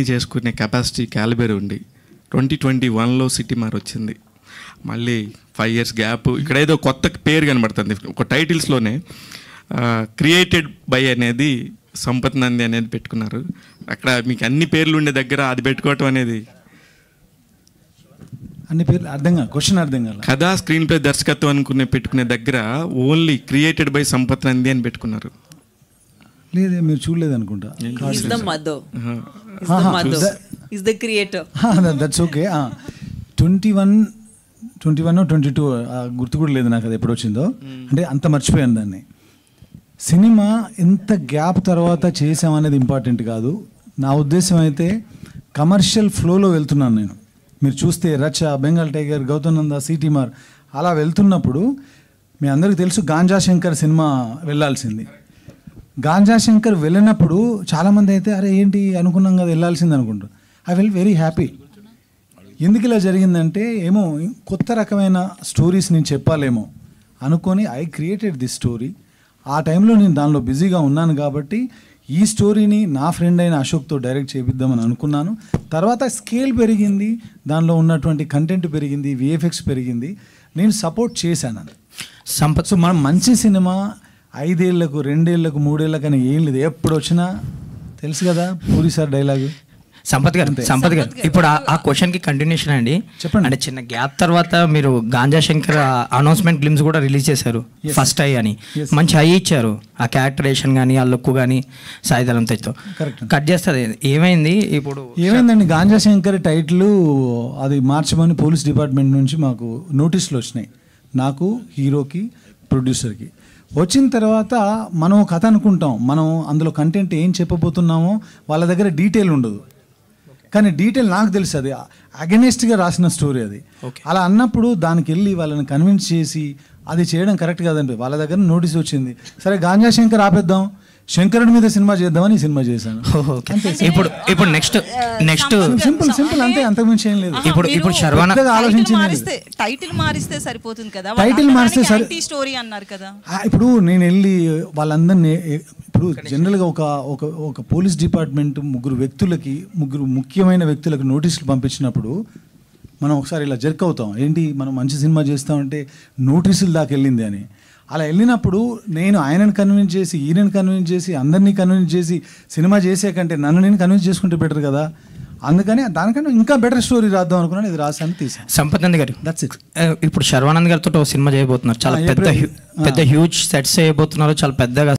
చేసుకునే capacity calibre ఉండి 2021లో city మార్ వచ్చింది. మళ్ళీ 5 years గ్యాప్. ఇక్కడ ఏదో కొత్త పేరు కనబడుతుంది ఒక టైటిల్స్లోనే. క్రియేటెడ్ బై అనేది సంపత్ నంది అనేది పెట్టుకున్నారు. అక్కడ మీకు అన్ని పేర్లు ఉండే దగ్గర అది పెట్టుకోవటం అనేది అన్ని పేర్లు అర్థం కాదు, క్వశ్చన్ అర్థం కాదు. కథా స్క్రీన్ ప్లే దర్శకత్వం పెట్టుకునే దగ్గర only created by Sampath Nandi అని పెట్టుకున్నారు. లేదే, మీరు చూడలేదు అనుకుంటా. That's okay. 21 గుర్తు కూడా లేదు నాకు అది ఎప్పుడు వచ్చిందో. అంటే అంత మర్చిపోయాను దాన్ని. సినిమా ఎంత గ్యాప్ తర్వాత చేసామనేది ఇంపార్టెంట్ కాదు. నా ఉద్దేశం అయితే కమర్షియల్ ఫ్లోలో వెళ్తున్నాను నేను. మీరు చూస్తే రచ, బెంగాల్ టైగర్, గౌతమ్ నంద, సిటీ మార్ అలా వెళ్తున్నప్పుడు మీ అందరికీ తెలుసు గాంజా శంకర్ సినిమా వెళ్ళాల్సింది. గాంజా శంకర్ వెళ్ళినప్పుడు చాలామంది అయితే అరే ఏంటి అనుకున్నాం కదా వెళ్ళాల్సింది అనుకుంటారు. I feel very happy. ఎందుకు ఇలా జరిగిందంటే ఏమో కొత్త రకమైన స్టోరీస్ నేను చెప్పాలేమో అనుకొని ఐ క్రియేటెడ్ దిస్ స్టోరీ. ఆ టైంలో నేను దానిలో బిజీగా ఉన్నాను కాబట్టి ఈ స్టోరీని నా ఫ్రెండ్ అయిన అశోక్తో డైరెక్ట్ చేపిద్దామని అనుకున్నాను. తర్వాత స్కేల్ పెరిగింది, దానిలో ఉన్నటువంటి కంటెంట్ పెరిగింది, విఎఫ్ఎక్స్ పెరిగింది, నేను సపోర్ట్ చేశాను. సంపత్ సో మనం మంచి సినిమా 5 ఏళ్లకు 2 ఏళ్లకు 3 ఏళ్ళకు అని ఏం లేదు. ఎప్పుడు వచ్చినా తెలుసు కదా పూరి సార్ డైలాగు. సంపత్ గారు ఇప్పుడు ఆ క్వశ్చన్కి కంటిన్యూషన్ అండి. చెప్పండి. అంటే చిన్న గ్యాప్ తర్వాత మీరు గాంజా శంకర్ అనౌన్స్మెంట్ గ్లిమ్స్ కూడా రిలీజ్ చేశారు. ఫస్ట్ హై అని మంచి హై ఇచ్చారు. ఆ క్యారెక్టరేషన్ కానీ ఆ లుక్ కానీ సాయిధరం తేజ్తో కట్ చేస్తుంది. ఏమైంది ఇప్పుడు? ఏమైందండి, గాంజా శంకర్ టైటిల్ అది మార్చమని పోలీస్ డిపార్ట్మెంట్ నుంచి మాకు నోటీసులు వచ్చినాయి, నాకు, హీరోకి, ప్రొడ్యూసర్కి. వచ్చిన తర్వాత మనం కథ అనుకుంటాం, మనం అందులో కంటెంట్ ఏం చెప్పబోతున్నామో వాళ్ళ దగ్గర డీటెయిల్ ఉండదు. కానీ డీటెయిల్ నాకు తెలుసు, అది అగెనిస్ట్గా రాసిన స్టోరీ అది. అలా అన్నప్పుడు దానికి వెళ్ళి వాళ్ళని కన్విన్స్ చేసి అది చేయడం కరెక్ట్ కాదండి. వాళ్ళ దగ్గర నోటీస్ వచ్చింది, సరే గాంజా శంకర్ ఆపేద్దాం, శంకరుడి మీద సినిమా చేద్దామని సినిమా చేశాను. ఇప్పుడు నెక్స్ట్ సింపుల్ అంతే, అంతకుమించి ఏం లేదు. ఇప్పుడు శర్వాన ఆలోచించింది టైటిల్ మారిస్తే సరిపోతుంది కదా. టైటిల్ మారిస్తే స్టోరీ అన్నారు కదా. ఇప్పుడు నేను వెళ్ళి వాళ్ళందరినీ, ఇప్పుడు జనరల్గా ఒక పోలీస్ డిపార్ట్మెంట్ ముగ్గురు ముఖ్యమైన వ్యక్తులకు నోటీసులు పంపించినప్పుడు మనం ఒకసారి ఇలా జర్క్ అవుతాం, ఏంటి మనం మంచి సినిమా చేస్తామంటే నోటీసులు దాకా వెళ్ళింది అని. అలా వెళ్ళినప్పుడు నేను ఆయనను కన్విన్స్ చేసి, ఈయనను కన్విన్స్ చేసి, అందరినీ కన్విన్స్ చేసి సినిమా చేసే కంటే నన్ను నేను కన్విన్స్ చేసుకుంటే బెటర్ కదా. అందుకని దానికన్నా ఇంకా బెటర్ స్టోరీ రాద్దాం అనుకున్నాను, ఇది రాసాను, తీసాను. సంపత్ నంది గారు, దట్స్ ఇట్. ఇప్పుడు శర్వానంద్ గారితో సినిమా చేయబోతున్నారు. చాలా పెద్ద హ్యూజ్ సెట్స్ చేయబోతున్నారు, చాలా పెద్దగా.